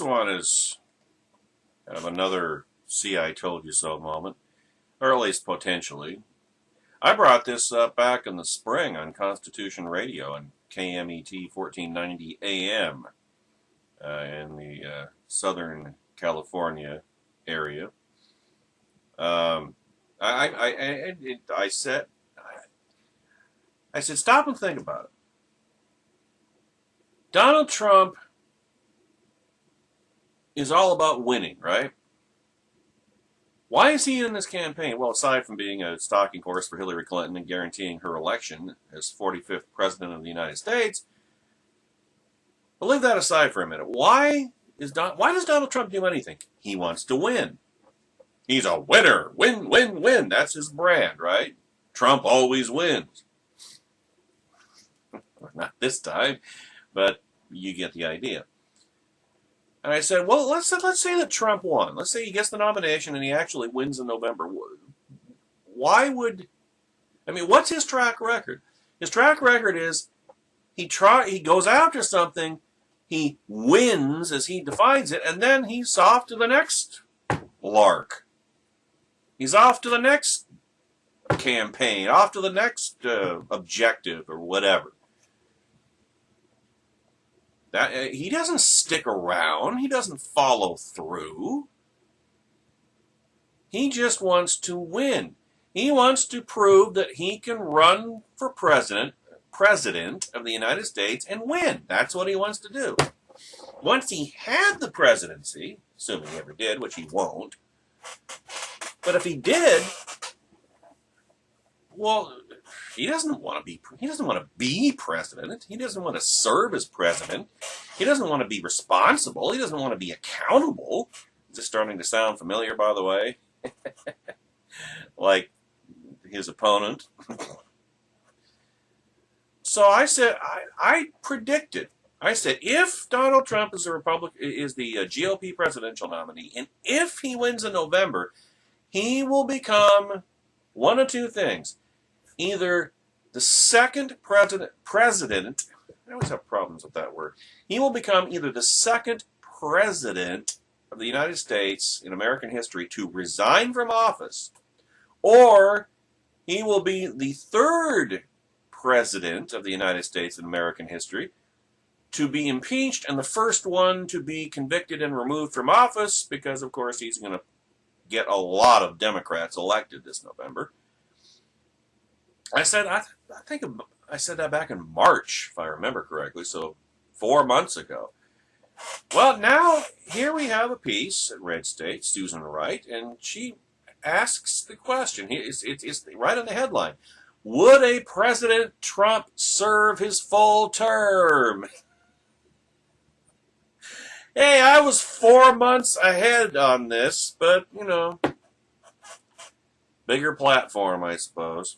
one is kind of another see I told you so moment, or at least potentially. I brought this up back in the spring on Constitution Radio and KMET 1490 AM in the Southern California area. I said, stop and think about it. Donald Trump is all about winning, right? Why is he in this campaign? Well, aside from being a stalking horse for Hillary Clinton and guaranteeing her election as 45th President of the United States, but leave that aside for a minute. Why does Donald Trump do anything? He wants to win. He's a winner. Win, win, win. That's his brand, right? Trump always wins. Not this time, but you get the idea. And I said, well, let's say that Trump won. Let's say he gets the nomination and he actually wins in November. What's his track record? His track record is he goes after something, he wins as he defines it, and then he's off to the next lark. He's off to the next campaign, off to the next objective or whatever. He doesn't stick around. He doesn't follow through. He just wants to win. He wants to prove that he can run for president of the United States and win. That's what he wants to do. Once he had the presidency, assuming he ever did, which he won't, but if he did, well, he doesn't want to be president. He doesn't want to serve as president. He doesn't want to be responsible. He doesn't want to be accountable. Is this starting to sound familiar, by the way? Like his opponent. So I said, I predicted. I said, if Donald Trump is the GOP presidential nominee, and if he wins in November, he will become one of two things. Either the second president, I always have problems with that word. He will become either the second president of the United States in American history to resign from office, or he will be the third president of the United States in American history to be impeached and the first one to be convicted and removed from office because, of course, he's going to get a lot of Democrats elected this November. I said I said that back in March, if I remember correctly, so 4 months ago. Well, now here we have a piece at Red State, Susan Wright, and she asks the question. It's right in the headline. Would a President Trump serve his full term? Hey, I was 4 months ahead on this, but, bigger platform, I suppose.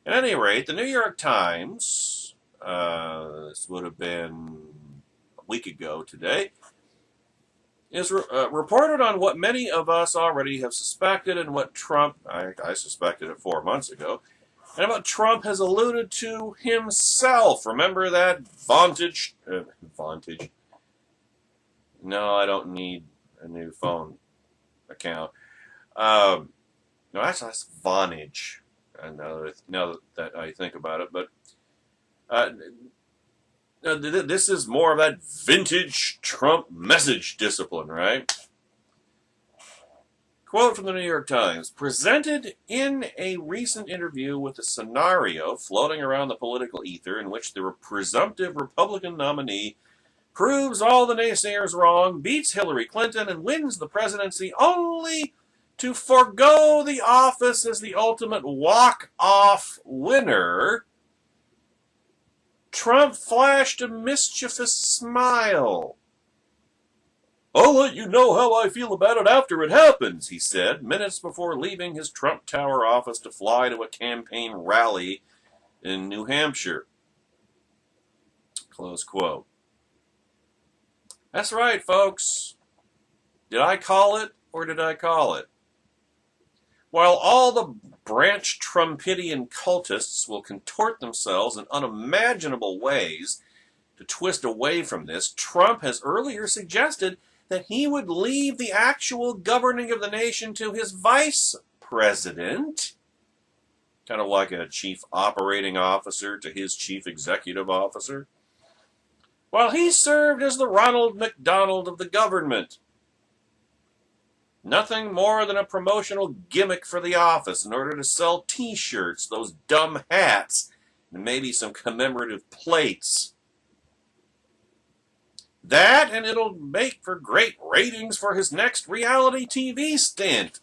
At any rate, the New York Times, this would have been a week ago today, is reported on what many of us already have suspected and what Trump, I suspected it 4 months ago, and what Trump has alluded to himself. Remember that vantage? No, I don't need a new phone account. No, that's Vonage. Now that I think about it, but this is more of that vintage Trump message discipline, right? Quote from the New York Times, presented in a recent interview with a scenario floating around the political ether in which the presumptive Republican nominee proves all the naysayers wrong, beats Hillary Clinton, and wins the presidency only to forego the office as the ultimate walk-off winner, Trump flashed a mischievous smile. I'll let you know how I feel about it after it happens, he said, minutes before leaving his Trump Tower office to fly to a campaign rally in New Hampshire. Close quote. That's right, folks. Did I call it or did I call it? While all the branch Trumpidian cultists will contort themselves in unimaginable ways to twist away from this, Trump has earlier suggested that he would leave the actual governing of the nation to his vice president, kind of like a chief operating officer to his chief executive officer, while he served as the Ronald McDonald of the government. Nothing more than a promotional gimmick for the office in order to sell T-shirts, those dumb hats, and maybe some commemorative plates. That, and it'll make for great ratings for his next reality TV stint.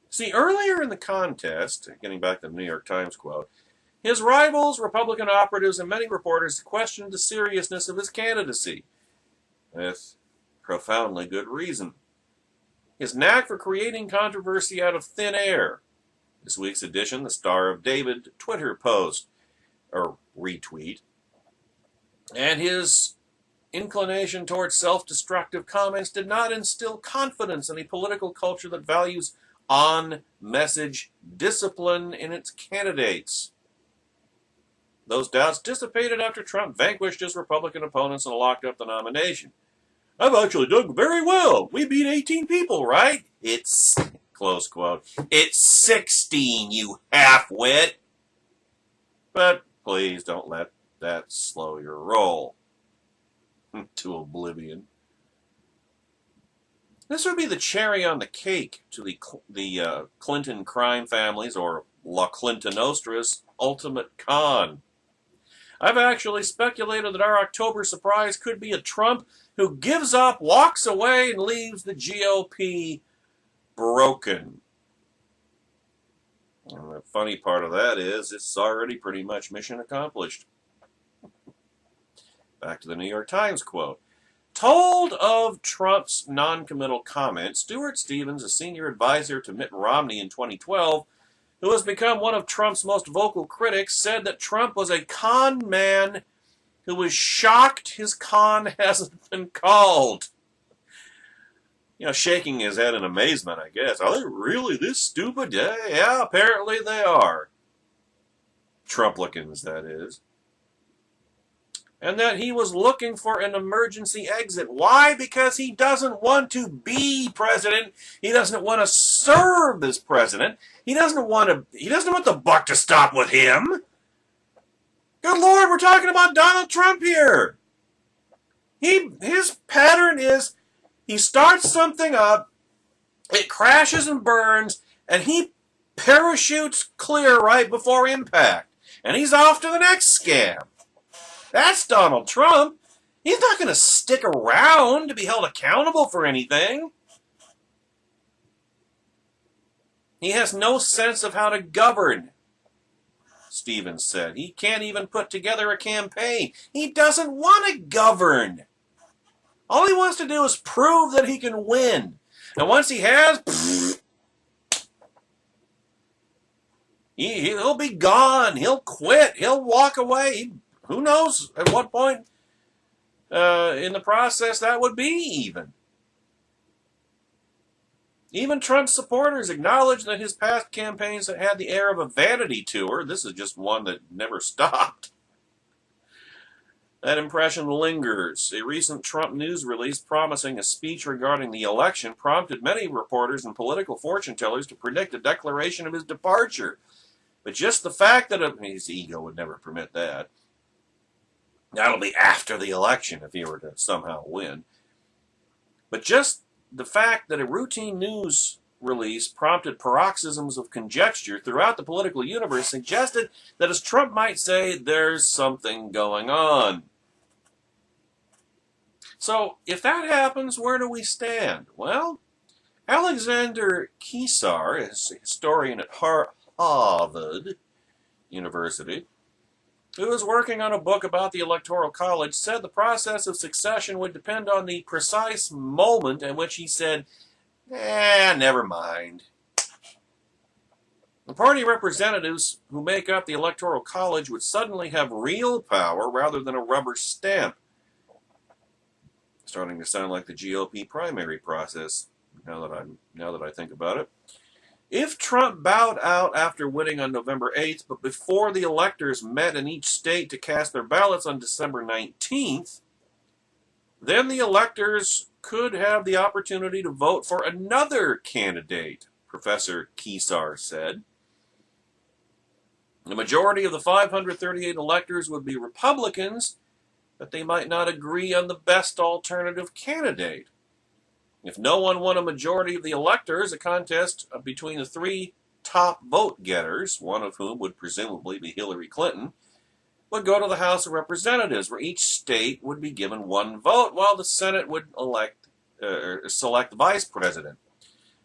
See, earlier in the contest, getting back to the New York Times quote, his rivals, Republican operatives, and many reporters questioned the seriousness of his candidacy, with profoundly good reason. His knack for creating controversy out of thin air. This week's edition, the Star of David Twitter post, or retweet, and his inclination towards self-destructive comments did not instill confidence in a political culture that values on-message discipline in its candidates. Those doubts dissipated after Trump vanquished his Republican opponents and locked up the nomination. I've actually done very well. We beat 18 people, right? It's, close quote, it's 16, you half-wit. But please don't let that slow your roll to oblivion. This would be the cherry on the cake to the Clinton crime families, or La Clinton Nostra's, ultimate con. I've actually speculated that our October surprise could be a Trump who gives up, walks away, and leaves the GOP broken. And the funny part of that is it's already pretty much mission accomplished. Back to the New York Times quote. Told of Trump's non-committal comment, Stuart Stevens, a senior advisor to Mitt Romney in 2012, who has become one of Trump's most vocal critics, said that Trump was a con man who was shocked his con hasn't been called. You know, shaking his head in amazement, I guess. Are they really this stupid? Yeah, apparently they are. Trump-likins, that is. And that he was looking for an emergency exit. Why? Because he doesn't want to be president. He doesn't want to serve as president. He doesn't want the buck to stop with him. Good Lord, we're talking about Donald Trump here. His pattern is he starts something up, it crashes and burns, and he parachutes clear right before impact. And he's off to the next scam. That's Donald Trump. He's not going to stick around to be held accountable for anything. He has no sense of how to govern, Stevens said. He can't even put together a campaign. He doesn't want to govern. All he wants to do is prove that he can win. And once he has, he'll be gone. He'll quit. He'll walk away. Who knows at what point in the process that would be even. Even Trump's supporters acknowledge that his past campaigns have had the air of a vanity tour. This is just one that never stopped. That impression lingers. A recent Trump news release promising a speech regarding the election prompted many reporters and political fortune tellers to predict a declaration of his departure. But just the fact that his ego would never permit that. That'll be after the election if he were to somehow win. But just the fact that a routine news release prompted paroxysms of conjecture throughout the political universe suggested that, as Trump might say, there's something going on. So, if that happens, where do we stand? Well, Alexander Kesar, a historian at Harvard University, who is working on a book about the Electoral College, said the process of succession would depend on the precise moment in which he said, never mind. The party representatives who make up the Electoral College would suddenly have real power rather than a rubber stamp. Starting to sound like the GOP primary process, now that I think about it. If Trump bowed out after winning on November 8th, but before the electors met in each state to cast their ballots on December 19th, then the electors could have the opportunity to vote for another candidate, Professor Kesar said. The majority of the 538 electors would be Republicans, but they might not agree on the best alternative candidate. If no one won a majority of the electors, a contest between the three top vote getters, one of whom would presumably be Hillary Clinton, would go to the House of Representatives, where each state would be given one vote, while the Senate would select the vice president.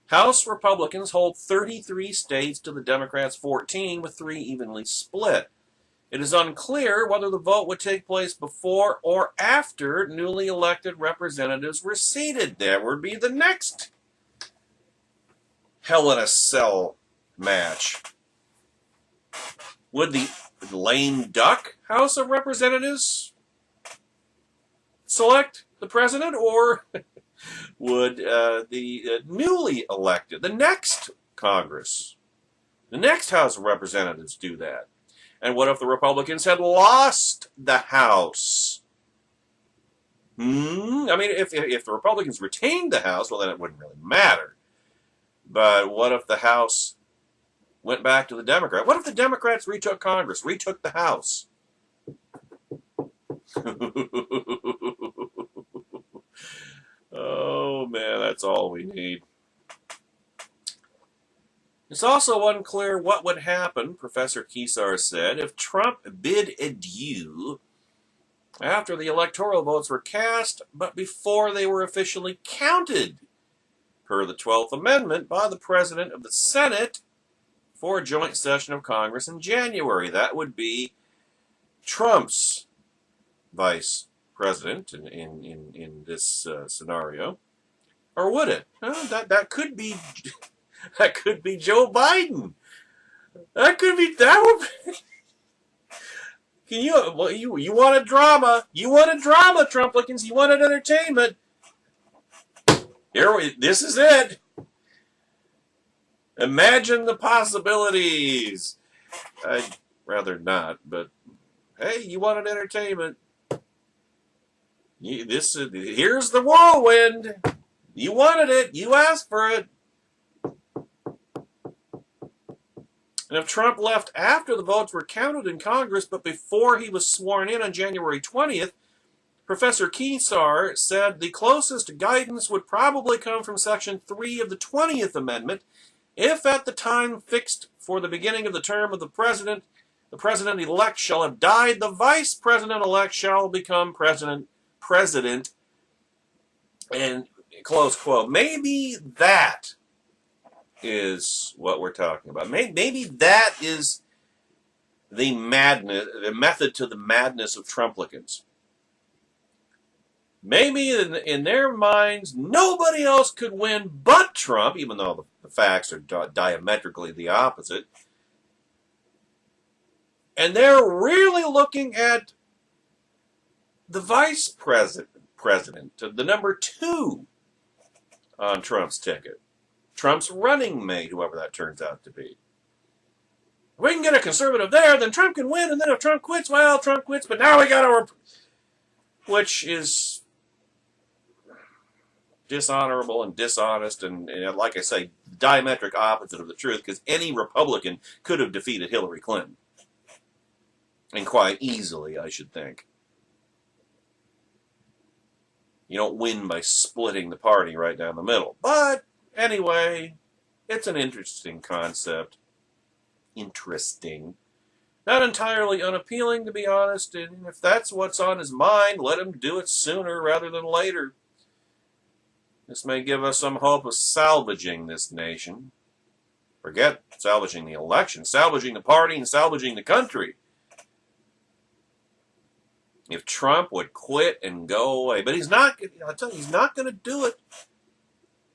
House Republicans hold 33 states to the Democrats' 14, with 3 evenly split. It is unclear whether the vote would take place before or after newly elected representatives were seated. That would be the next Hell in a Cell match. Would the lame duck House of Representatives select the president, or would the newly elected, the next Congress, the next House of Representatives do that? And what if the Republicans had lost the House? I mean, if the Republicans retained the House, well, then it wouldn't really matter. But what if the House went back to the Democrats? What if the Democrats retook Congress, retook the House? Oh, man, that's all we need. It's also unclear what would happen, Professor Kesar said, if Trump bid adieu after the electoral votes were cast, but before they were officially counted, per the 12th Amendment, by the President of the Senate for a joint session of Congress in January. That would be Trump's vice president in this scenario. Or would it? That could be... That could be Joe Biden. That could be that. Can you? Well, you wanted drama. You wanted drama, Trumplicans. You wanted entertainment. This is it. Imagine the possibilities. I'd rather not, but hey, you wanted entertainment. Here's the whirlwind. You wanted it. You asked for it. And if Trump left after the votes were counted in Congress, but before he was sworn in on January 20th, Professor Kesar said the closest guidance would probably come from Section 3 of the 20th Amendment, if at the time fixed for the beginning of the term of the president-elect shall have died, the vice president-elect shall become president, and close quote. Maybe that is what we're talking about. Maybe that is the madness, the method to the madness of Trumplicans. Maybe in their minds, nobody else could win but Trump, even though the facts are diametrically the opposite. And they're really looking at the vice president, the number 2 on Trump's ticket. Trump's running mate, whoever that turns out to be. If we can get a conservative there, then Trump can win, and then if Trump quits, well, Trump quits, but now we got our... Which is dishonorable and dishonest, and like I say, diametric opposite of the truth, because any Republican could have defeated Hillary Clinton. And quite easily, I should think. You don't win by splitting the party right down the middle. But anyway, it's an interesting concept. Interesting. Not entirely unappealing, to be honest, and if that's what's on his mind, let him do it sooner rather than later. This may give us some hope of salvaging this nation. Forget salvaging the election, salvaging the party and salvaging the country. If Trump would quit and go away. But he's not, I'll tell you, he's not going to do it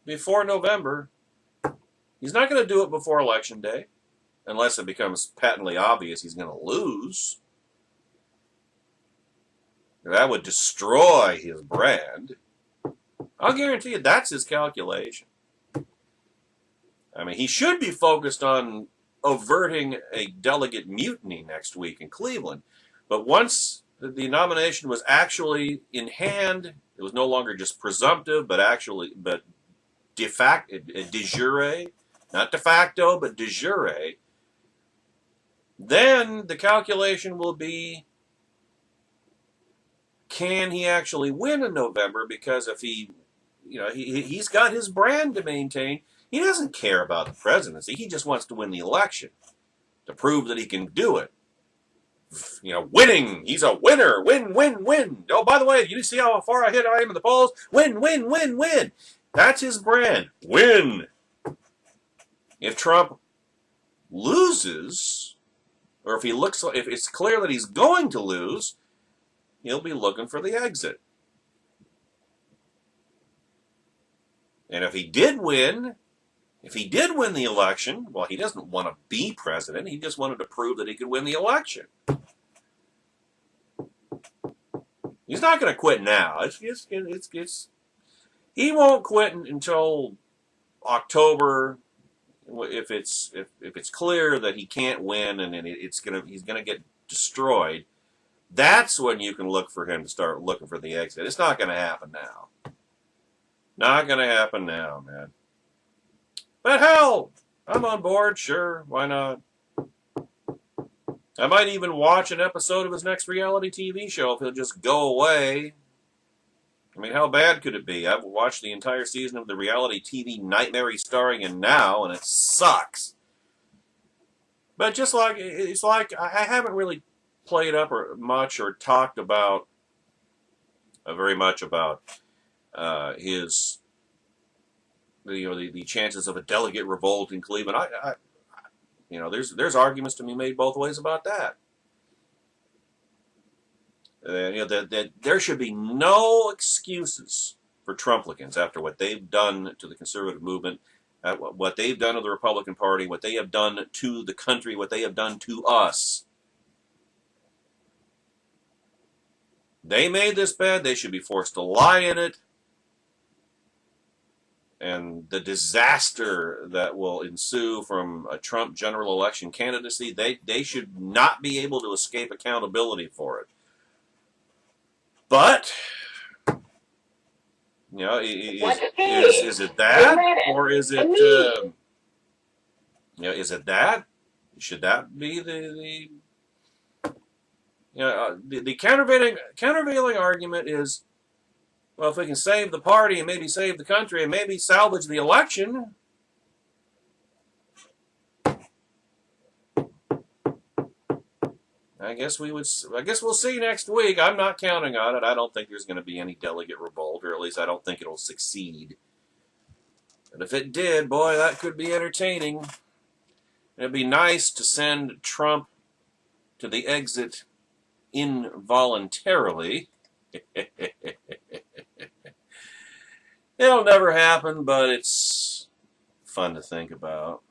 before November. He's not going to do it before Election Day, unless it becomes patently obvious he's going to lose. That would destroy his brand. I'll guarantee you that's his calculation. I mean, he should be focused on averting a delegate mutiny next week in Cleveland. But once the nomination was actually in hand, it was no longer just presumptive, but de facto, de jure, not de facto, but de jure. Then the calculation will be, can he actually win in November? Because if he's got his brand to maintain. He doesn't care about the presidency. He just wants to win the election to prove that he can do it. Winning. He's a winner. Win, win, win. Oh, by the way, you see how far ahead I am in the polls? Win, win, win, win. That's his brand. Win. If Trump loses, or if it's clear that he's going to lose, he'll be looking for the exit. And if he did win the election, well, he doesn't want to be president. He just wanted to prove that he could win the election. He's not going to quit now. He won't quit until October. If it's clear that he can't win and he's going to get destroyed, that's when you can look for him to start looking for the exit. It's not going to happen now. Not going to happen now, man. But hell, I'm on board. Sure, why not? I might even watch an episode of his next reality TV show if he'll just go away. I mean, how bad could it be? I've watched the entire season of the reality TV nightmare he's starring in now, and it sucks. But it's like I haven't really played up or talked about very much about his the chances of a delegate revolt in Cleveland. There's arguments to be made both ways about that. That there should be no excuses for Trumplicans after what they've done to the conservative movement, what they've done to the Republican Party, what they have done to the country, what they have done to us. They made this bed. They should be forced to lie in it. And the disaster that will ensue from a Trump general election candidacy, they should not be able to escape accountability for it. But, is it that? Or is it, is it that? Should that be the countervailing argument is, well, if we can save the party and maybe save the country and maybe salvage the election, I guess we'll see next week. I'm not counting on it. I don't think there's going to be any delegate revolt, or at least I don't think it'll succeed. But if it did, boy, that could be entertaining. It'd be nice to send Trump to the exit involuntarily. It'll never happen, but it's fun to think about.